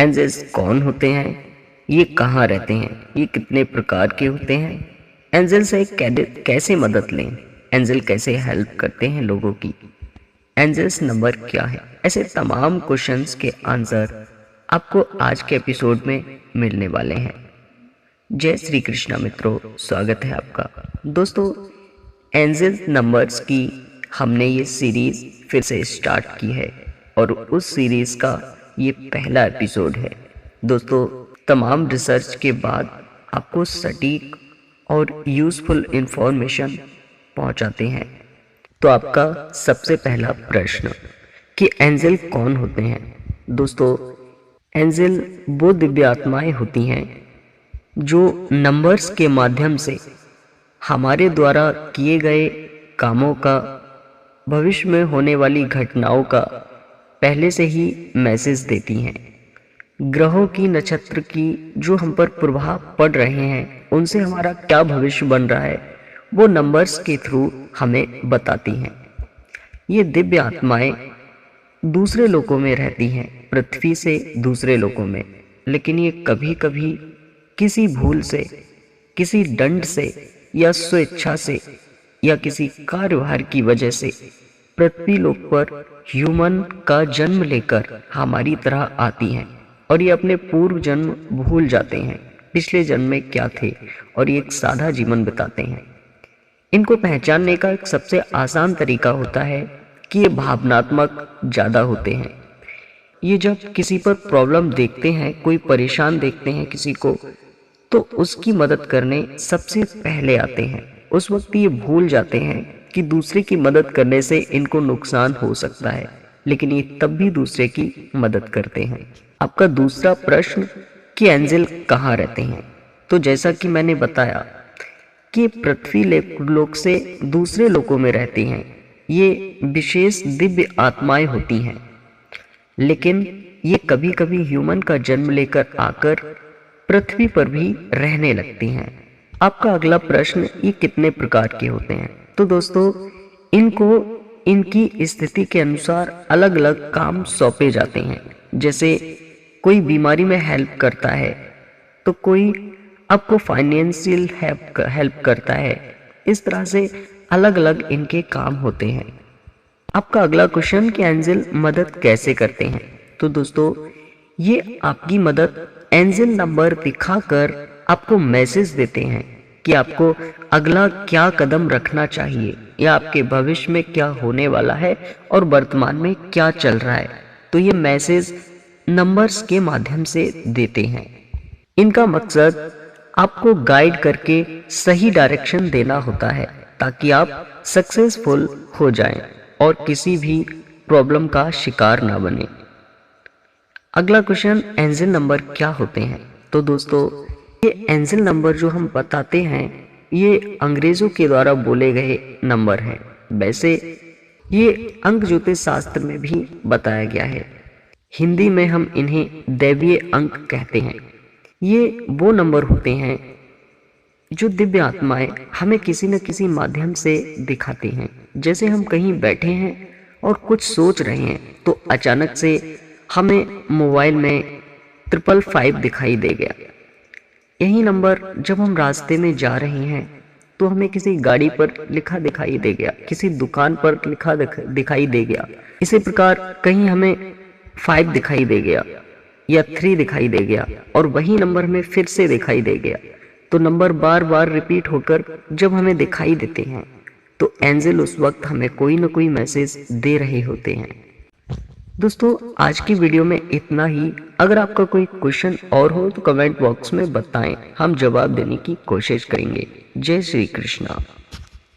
Angels कौन होते हैं, ये कहाँ रहते हैं, ये कितने प्रकार के होते हैं, एंजल से कैसे मदद लें, एंजल कैसे हेल्प करते हैं लोगों की, एंजल्स नंबर क्या है, ऐसे तमाम क्वेश्चंस के आंसर आपको आज के एपिसोड में मिलने वाले हैं। जय श्री कृष्णा मित्रों, स्वागत है आपका। दोस्तों, एंजल नंबर्स की हमने ये सीरीज फिर से स्टार्ट की है और उस सीरीज का ये पहला एपिसोड है। दोस्तों, तमाम रिसर्च के बाद आपको सटीक और यूज़फुल इंफॉर्मेशन पहुंचाते हैं। तो आपका सबसे पहला प्रश्न कि एंजल कौन होते हैं। दोस्तों, एंजल वो दिव्य आत्माएं होती हैं जो नंबर्स के माध्यम से हमारे द्वारा किए गए कामों का, भविष्य में होने वाली घटनाओं का पहले से ही मैसेज देती हैं। ग्रहों की, नक्षत्र की जो हम पर प्रभाव पड़ रहे हैं, उनसे हमारा क्या भविष्य बन रहा है, वो नंबर्स के थ्रू हमें बताती हैं। ये दिव्य आत्माएं दूसरे लोकों में रहती हैं, पृथ्वी से दूसरे लोकों में, लेकिन ये कभी कभी किसी भूल से, किसी दंड से या स्वेच्छा से या किसी कार्यभार की वजह से पृथ्वी लोक पर ह्यूमन का जन्म लेकर हमारी तरह आती हैं और ये अपने पूर्व जन्म भूल जाते हैं, पिछले जन्म में क्या थे, और ये एक सादा जीवन बिताते हैं। इनको पहचानने का एक सबसे आसान तरीका होता है कि ये भावनात्मक ज़्यादा होते हैं। ये जब किसी पर प्रॉब्लम देखते हैं, कोई परेशान देखते हैं किसी को, तो उसकी मदद करने सबसे पहले आते हैं। उस वक्त ये भूल जाते हैं कि दूसरे की मदद करने से इनको नुकसान हो सकता है, लेकिन ये तब भी दूसरे की मदद करते हैं। आपका दूसरा प्रश्न कि एंजल कहाँ रहते हैं। तो जैसा कि मैंने बताया कि पृथ्वी लोक से दूसरे लोकों में रहती हैं। ये विशेष दिव्य आत्माएं होती हैं, लेकिन ये कभी कभी ह्यूमन का जन्म लेकर आकर पृथ्वी पर भी रहने लगती हैं। आपका अगला प्रश्न, ये कितने प्रकार के होते हैं। तो दोस्तों, इनको इनकी स्थिति के अनुसार अलग अलग काम सौंपे जाते हैं। जैसे कोई बीमारी में हेल्प करता है, तो कोई आपको फाइनेंशियल हेल्प करता है। इस तरह से अलग अलग इनके काम होते हैं। आपका अगला क्वेश्चन कि एंजल मदद कैसे करते हैं। तो दोस्तों, ये आपकी मदद एंजल नंबर दिखाकर आपको मैसेज देते हैं कि आपको अगला क्या कदम रखना चाहिए या आपके भविष्य में क्या होने वाला है और वर्तमान में क्या चल रहा है। तो ये मैसेज नंबर्स के माध्यम से देते हैं। इनका मकसद आपको गाइड करके सही डायरेक्शन देना होता है ताकि आप सक्सेसफुल हो जाएं और किसी भी प्रॉब्लम का शिकार ना बने। अगला क्वेश्चन, एंजल नंबर क्या होते हैं। तो दोस्तों, ये एंजल नंबर जो हम बताते हैं, ये अंग्रेजों के द्वारा बोले गए नंबर हैं। वैसे ये अंक ज्योतिष शास्त्र में भी बताया गया है। हिंदी में हम इन्हें दैवीय अंक कहते हैं। ये वो नंबर होते हैं जो दिव्य आत्माएं हमें किसी न किसी माध्यम से दिखाती हैं। जैसे हम कहीं बैठे हैं और कुछ सोच रहे हैं, तो अचानक से हमें मोबाइल में 555 दिखाई दे गया। यही नंबर जब हम रास्ते में जा रहे हैं तो हमें किसी गाड़ी पर लिखा दिखाई दे गया, किसी दुकान पर लिखा दिखाई दे गया। इसी प्रकार कहीं हमें 5 दिखाई दे गया या 3 दिखाई दे गया और वही नंबर हमें फिर से दिखाई दे गया। तो नंबर बार बार रिपीट होकर जब हमें दिखाई देते हैं, तो एंजल उस वक्त हमें कोई ना कोई मैसेज दे रहे होते हैं। दोस्तों, आज की वीडियो में इतना ही। अगर आपका कोई क्वेश्चन और हो तो कमेंट बॉक्स में बताएं, हम जवाब देने की कोशिश करेंगे। जय श्री कृष्णा।